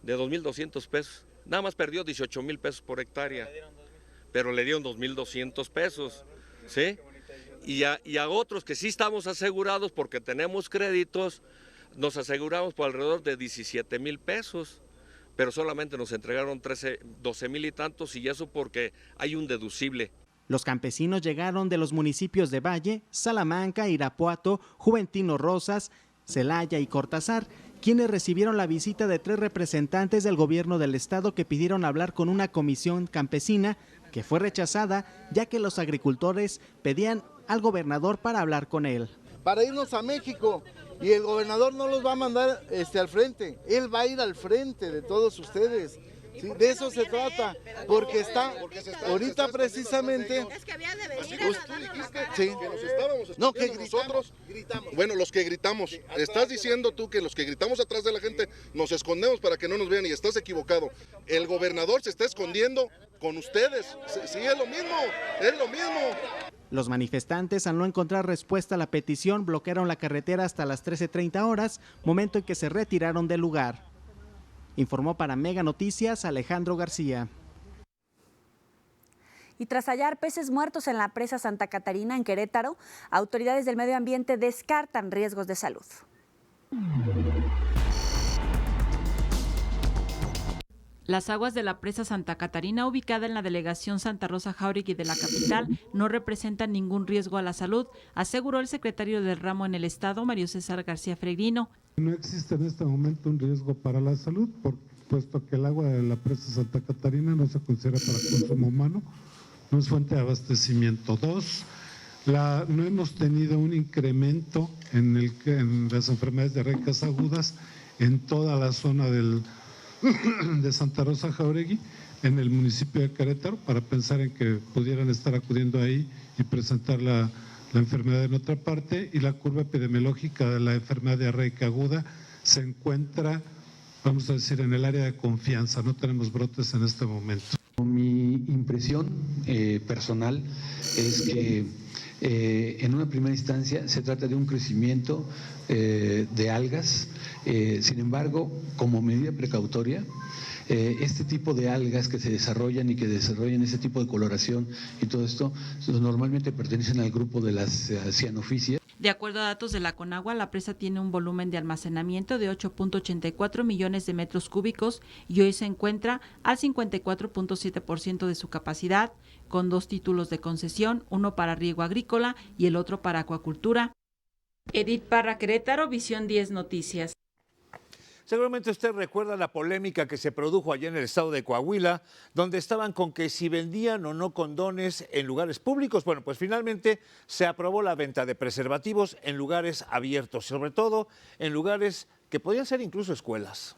S17: de 2.200 pesos. Nada más perdió 18 mil pesos por hectárea, pero le dieron 2.200 pesos, ¿sí? Y a otros que sí estamos asegurados porque tenemos créditos, nos aseguramos por alrededor de 17 mil pesos, pero solamente nos entregaron 12 mil y tantos, y eso porque hay un deducible.
S16: Los campesinos llegaron de los municipios de Valle, Salamanca, Irapuato, Juventino Rosas, Celaya y Cortázar, quienes recibieron la visita de 3 representantes del gobierno del estado que pidieron hablar con una comisión campesina que fue rechazada, ya que los agricultores pedían al gobernador para hablar con él.
S18: Para irnos a México, y el gobernador no los va a mandar al frente, él va a ir al frente de todos ustedes. Sí, de eso se trata, porque está ahorita precisamente.
S20: Es que había de venir a
S18: sí.
S20: que
S18: nos estábamos no, que nosotros
S20: gritamos.
S18: Bueno, los que gritamos. Estás diciendo tú que los que gritamos atrás de la gente nos escondemos para que no nos vean, y estás equivocado. El gobernador se está escondiendo con ustedes. Sí, es lo mismo, es lo mismo.
S16: Los manifestantes, al no encontrar respuesta a la petición, bloquearon la carretera hasta las 13:30 horas, momento en que se retiraron del lugar. Informó para Mega Noticias Alejandro García.
S2: Y tras hallar peces muertos en la presa Santa Catarina, en Querétaro, autoridades del medio ambiente descartan riesgos de salud.
S21: Las aguas de la presa Santa Catarina, ubicada en la delegación Santa Rosa Jáuregui de la capital, no representan ningún riesgo a la salud, aseguró el secretario del ramo en el estado, Mario César García Fregrino.
S26: No existe en este momento un riesgo para la salud, puesto que el agua de la presa Santa Catarina no se considera para consumo humano, no es fuente de abastecimiento. 2, no hemos tenido un incremento en las enfermedades diarreicas agudas en toda la zona de Santa Rosa Jáuregui, en el municipio de Querétaro, para pensar en que pudieran estar acudiendo ahí y presentar la enfermedad en otra parte. Y la curva epidemiológica de la enfermedad diarreica aguda se encuentra, vamos a decir, en el área de confianza. No tenemos brotes en este momento.
S27: Mi impresión personal es que en una primera instancia se trata de un crecimiento de algas. Sin embargo, como medida precautoria, este tipo de algas que se desarrollan y que desarrollan este tipo de coloración y todo esto, normalmente pertenecen al grupo de las cianofisias.
S21: De acuerdo a datos de la Conagua, la presa tiene un volumen de almacenamiento de 8.84 millones de metros cúbicos y hoy se encuentra al 54.7% de su capacidad, con 2 títulos de concesión, uno para riego agrícola y el otro para acuacultura. Edith Parra, Querétaro, Visión 10 Noticias.
S1: Seguramente usted recuerda la polémica que se produjo allá en el estado de Coahuila, donde estaban con que si vendían o no condones en lugares públicos. Bueno, pues finalmente se aprobó la venta de preservativos en lugares abiertos, sobre todo en lugares que podían ser incluso escuelas.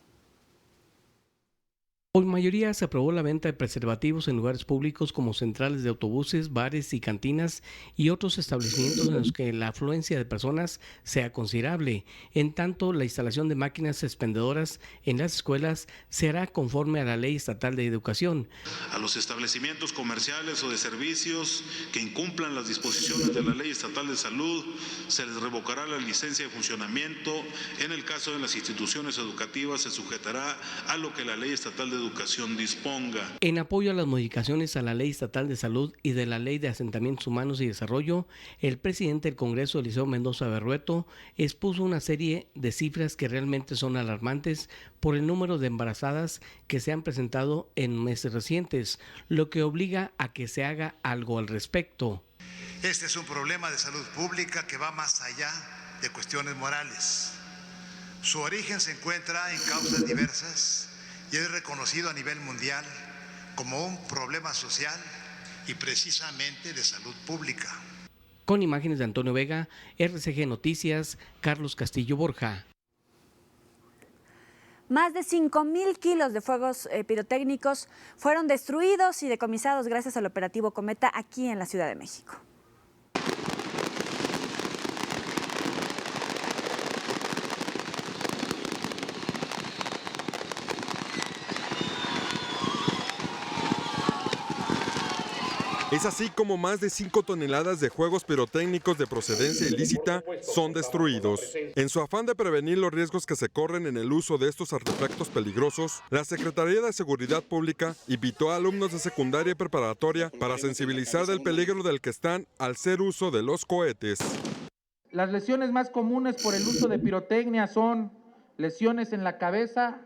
S28: Por mayoría se aprobó la venta de preservativos en lugares públicos como centrales de autobuses, bares y cantinas y otros establecimientos en los que la afluencia de personas sea considerable. En tanto, la instalación de máquinas expendedoras en las escuelas se hará conforme a la Ley Estatal de Educación.
S29: A los establecimientos comerciales o de servicios que incumplan las disposiciones de la Ley Estatal de Salud se les revocará la licencia de funcionamiento. En el caso de las instituciones educativas se sujetará a lo que la Ley Estatal de de Educación disponga.
S28: En apoyo a las modificaciones a la Ley Estatal de Salud y de la Ley de Asentamientos Humanos y Desarrollo, el presidente del Congreso, Eliseo Mendoza Berrueto, expuso una serie de cifras que realmente son alarmantes por el número de embarazadas que se han presentado en meses recientes, lo que obliga a que se haga algo al respecto.
S3: Este es un problema de salud pública que va más allá de cuestiones morales. Su origen se encuentra en causas diversas y es reconocido a nivel mundial como un problema social y precisamente de salud pública.
S28: Con imágenes de Antonio Vega, RCG Noticias, Carlos Castillo Borja.
S2: Más de 5,000 kilos de fuegos pirotécnicos fueron destruidos y decomisados gracias al operativo Cometa aquí en la Ciudad de México.
S4: Es así como más de 5 toneladas de juegos pirotécnicos de procedencia ilícita son destruidos. En su afán de prevenir los riesgos que se corren en el uso de estos artefactos peligrosos, la Secretaría de Seguridad Pública invitó a alumnos de secundaria y preparatoria para sensibilizar del peligro del que están al hacer uso de los cohetes.
S23: Las lesiones más comunes por el uso de pirotecnia son lesiones en la cabeza,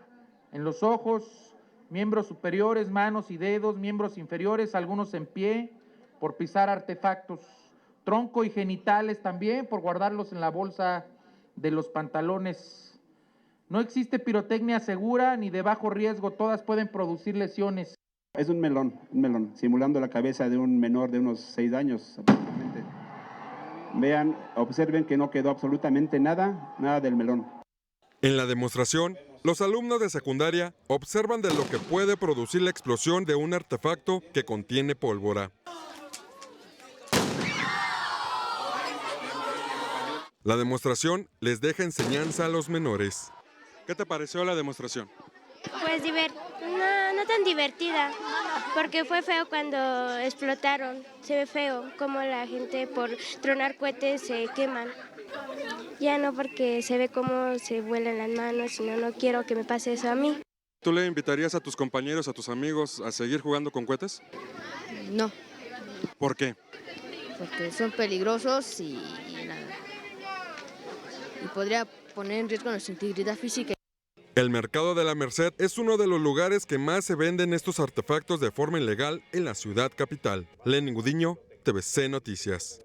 S23: en los ojos, miembros superiores, manos y dedos, miembros inferiores, algunos en pie, por pisar artefactos, tronco y genitales también, por guardarlos en la bolsa de los pantalones. No existe pirotecnia segura ni de bajo riesgo, todas pueden producir lesiones.
S5: Es un melón, simulando la cabeza de un menor de unos 6 años aproximadamente. Vean, observen que no quedó absolutamente nada del melón.
S4: En la demostración, los alumnos de secundaria observan de lo que puede producir la explosión de un artefacto que contiene pólvora. La demostración les deja enseñanza a los menores. ¿Qué te pareció la demostración?
S6: Pues no tan divertida, porque fue feo cuando explotaron. Se ve feo como la gente por tronar cohetes se queman. Ya no, porque se ve cómo se vuelan las manos y no quiero que me pase eso a mí.
S4: ¿Tú le invitarías a tus compañeros, a tus amigos a seguir jugando con cohetes?
S7: No.
S4: ¿Por qué?
S7: Porque son peligrosos y podría poner en riesgo nuestra integridad física.
S4: El mercado de la Merced es uno de los lugares que más se venden estos artefactos de forma ilegal en la ciudad capital. Lenin Gudiño, TVC Noticias.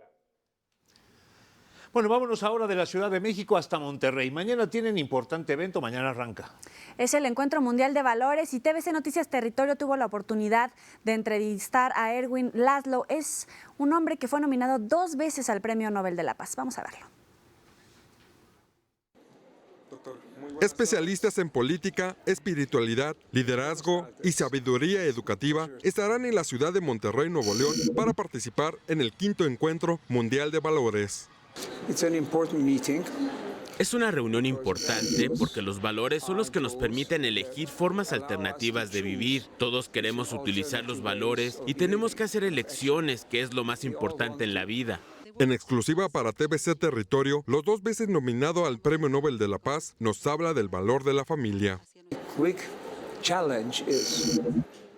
S1: Bueno, vámonos ahora de la Ciudad de México hasta Monterrey. Mañana tienen importante evento, mañana arranca.
S2: Es el Encuentro Mundial de Valores y TVC Noticias Territorio tuvo la oportunidad de entrevistar a Erwin Laszlo. Es un hombre que fue nominado 2 veces al Premio Nobel de la Paz. Vamos a verlo.
S4: Especialistas en política, espiritualidad, liderazgo y sabiduría educativa estarán en la ciudad de Monterrey, Nuevo León, para participar en el 5º Encuentro Mundial de Valores.
S20: Es una reunión importante porque los valores son los que nos permiten elegir formas alternativas de vivir. Todos queremos utilizar los valores y tenemos que hacer elecciones, que es lo más importante en la vida.
S4: En exclusiva para TVC Territorio, los 2 veces nominado al Premio Nobel de la Paz, nos habla del valor de la familia.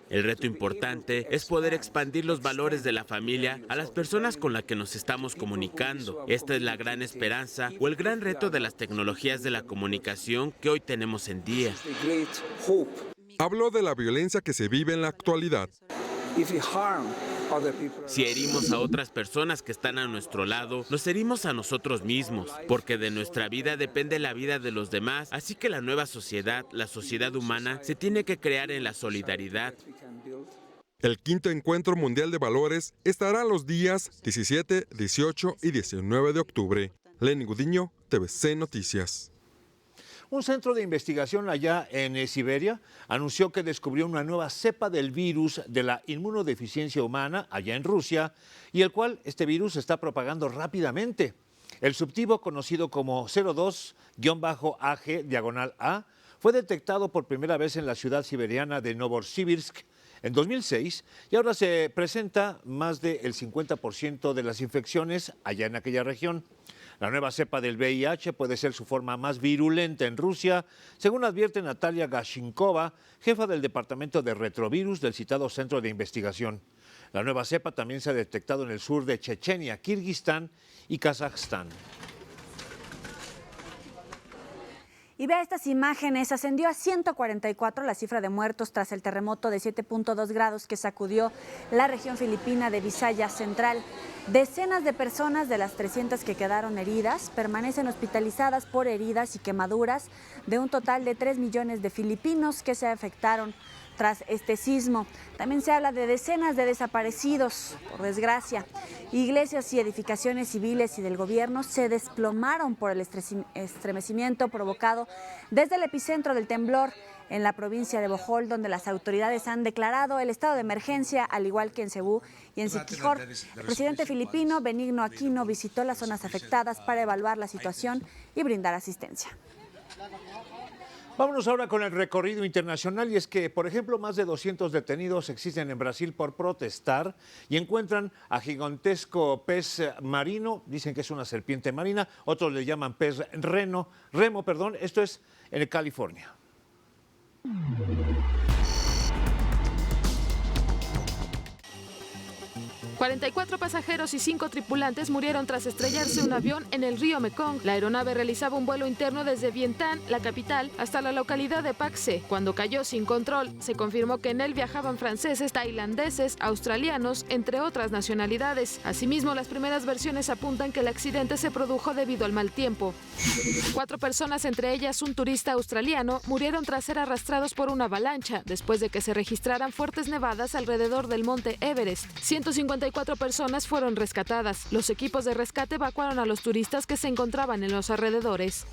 S20: El reto importante es poder expandir los valores de la familia a las personas con las que nos estamos comunicando. Esta es la gran esperanza o el gran reto de las tecnologías de la comunicación que hoy tenemos en día.
S4: Habló de la violencia que se vive en la actualidad.
S20: Si herimos a otras personas que están a nuestro lado, nos herimos a nosotros mismos, porque de nuestra vida depende la vida de los demás, así que la nueva sociedad, la sociedad humana, se tiene que crear en la solidaridad.
S4: El 5º Encuentro Mundial de Valores estará los días 17, 18 y 19 de octubre. Lenin Gudiño, TVC Noticias.
S1: Un centro de investigación allá en Siberia anunció que descubrió una nueva cepa del virus de la inmunodeficiencia humana allá en Rusia, y el cual este virus se está propagando rápidamente. El subtipo, conocido como 02-AG-A, fue detectado por primera vez en la ciudad siberiana de Novosibirsk en 2006 y ahora se presenta más del 50% de las infecciones allá en aquella región. La nueva cepa del VIH puede ser su forma más virulenta en Rusia, según advierte Natalia Gashinkova, jefa del Departamento de Retrovirus del citado Centro de Investigación. La nueva cepa también se ha detectado en el sur de Chechenia, Kirguistán y Kazajstán.
S2: Y vea estas imágenes, ascendió a 144 la cifra de muertos tras el terremoto de 7.2 grados que sacudió la región filipina de Visayas Central. Decenas de personas de las 300 que quedaron heridas permanecen hospitalizadas por heridas y quemaduras de un total de 3 millones de filipinos que se afectaron tras este sismo. También se habla de decenas de desaparecidos, por desgracia. Iglesias y edificaciones civiles y del gobierno se desplomaron por el estremecimiento provocado desde el epicentro del temblor en la provincia de Bohol, donde las autoridades han declarado el estado de emergencia, al igual que en Cebú y en Siquijor. El presidente filipino Benigno Aquino visitó las zonas afectadas para evaluar la situación y brindar asistencia.
S1: Vámonos ahora con el recorrido internacional, y es que, por ejemplo, más de 200 detenidos existen en Brasil por protestar y encuentran a gigantesco pez marino, dicen que es una serpiente marina, otros le llaman pez remo, esto es en California.
S8: 44 pasajeros y 5 tripulantes murieron tras estrellarse un avión en el río Mekong. La aeronave realizaba un vuelo interno desde Vientiane, la capital, hasta la localidad de Paxe. Cuando cayó sin control, se confirmó que en él viajaban franceses, tailandeses, australianos, entre otras nacionalidades. Asimismo, las primeras versiones apuntan que el accidente se produjo debido al mal tiempo. 4 personas, entre ellas un turista australiano, murieron tras ser arrastrados por una avalancha, después de que se registraran fuertes nevadas alrededor del monte Everest. 154 personas fueron rescatadas. Los equipos de rescate evacuaron a los turistas que se encontraban en los alrededores.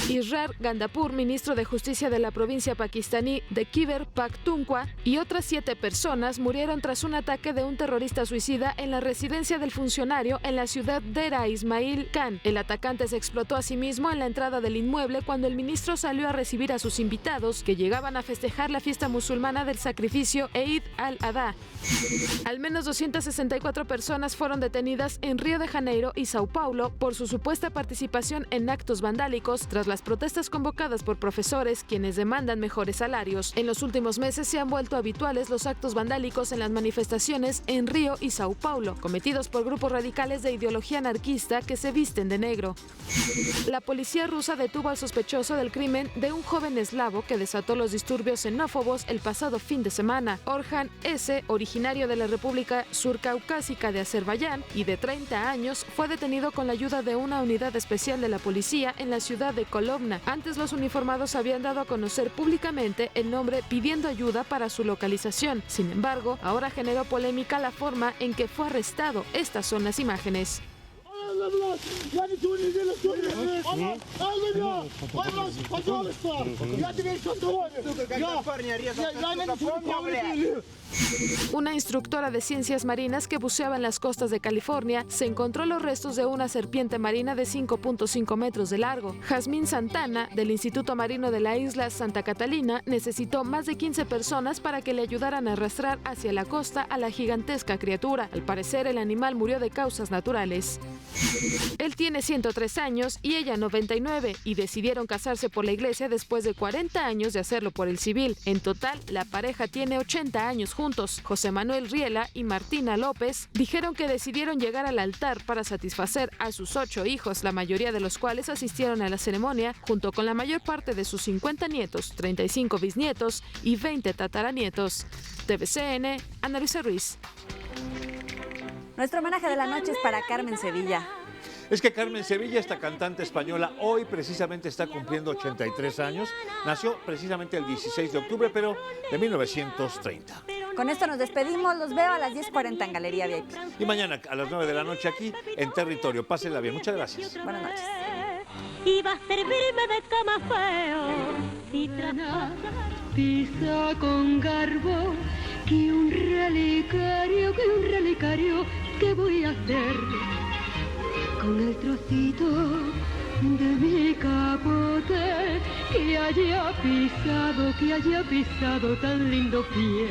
S8: Israr Gandapur, ministro de Justicia de la provincia pakistaní de Khyber Pakhtunkhwa, y otras 7 personas murieron tras un ataque de un terrorista suicida en la residencia del funcionario en la ciudad Dera Ismail Khan. El atacante se explotó a sí mismo en la entrada del inmueble cuando el ministro salió a recibir a sus invitados que llegaban a festejar la fiesta musulmana del sacrificio Eid al-Adha. Al menos 264 personas fueron detenidas en Río de Janeiro y Sao Paulo por su supuesta participación en actos vandálicos tras las protestas convocadas por profesores, quienes demandan mejores salarios. En los últimos meses se han vuelto habituales los actos vandálicos en las manifestaciones en Río y Sao Paulo, cometidos por grupos radicales de ideología anarquista que se visten de negro. La policía rusa detuvo al sospechoso del crimen de un joven eslavo que desató los disturbios xenófobos el pasado fin de semana. Orhan S., originario de la República Surcaucásica de Azerbaiyán y de 30 años, fue detenido con la ayuda de una unidad especial de la policía en la ciudad de Kolovna. Antes, los uniformados habían dado a conocer públicamente el nombre pidiendo ayuda para su localización. Sin embargo, ahora generó polémica la forma en que fue arrestado. Estas son las imágenes. Una instructora de ciencias marinas que buceaba en las costas de California se encontró los restos de una serpiente marina de 5.5 metros de largo. Jazmín Santana, del Instituto Marino de la isla Santa Catalina, necesitó más de 15 personas para que le ayudaran a arrastrar hacia la costa a la gigantesca criatura. Al parecer, el animal murió de causas naturales. Él tiene 103 años y ella 99, y decidieron casarse por la iglesia después de 40 años de hacerlo por el civil. En total, la pareja tiene 80 años juntos. José Manuel Riela y Martina López dijeron que decidieron llegar al altar para satisfacer a sus 8 hijos, la mayoría de los cuales asistieron a la ceremonia, junto con la mayor parte de sus 50 nietos, 35 bisnietos y 20 tataranietos. TVCN, Ana Luisa Ruiz.
S2: Nuestro homenaje de la noche es para Carmen Sevilla.
S1: Es que Carmen Sevilla, esta cantante española, hoy precisamente está cumpliendo 83 años. Nació precisamente el 16 de octubre, pero de 1930.
S2: Con esto nos despedimos. Los veo a las 10:40 en Galería VIP.
S1: Y mañana a las 9 de la noche aquí en Territorio. Pásenla bien. Muchas gracias.
S2: Buenas noches.
S9: Iba a servirme de camafeo y tratar pisa con garbo que un relicario, ¿qué voy a hacer con el trocito de mi capote que haya pisado tan lindo pie?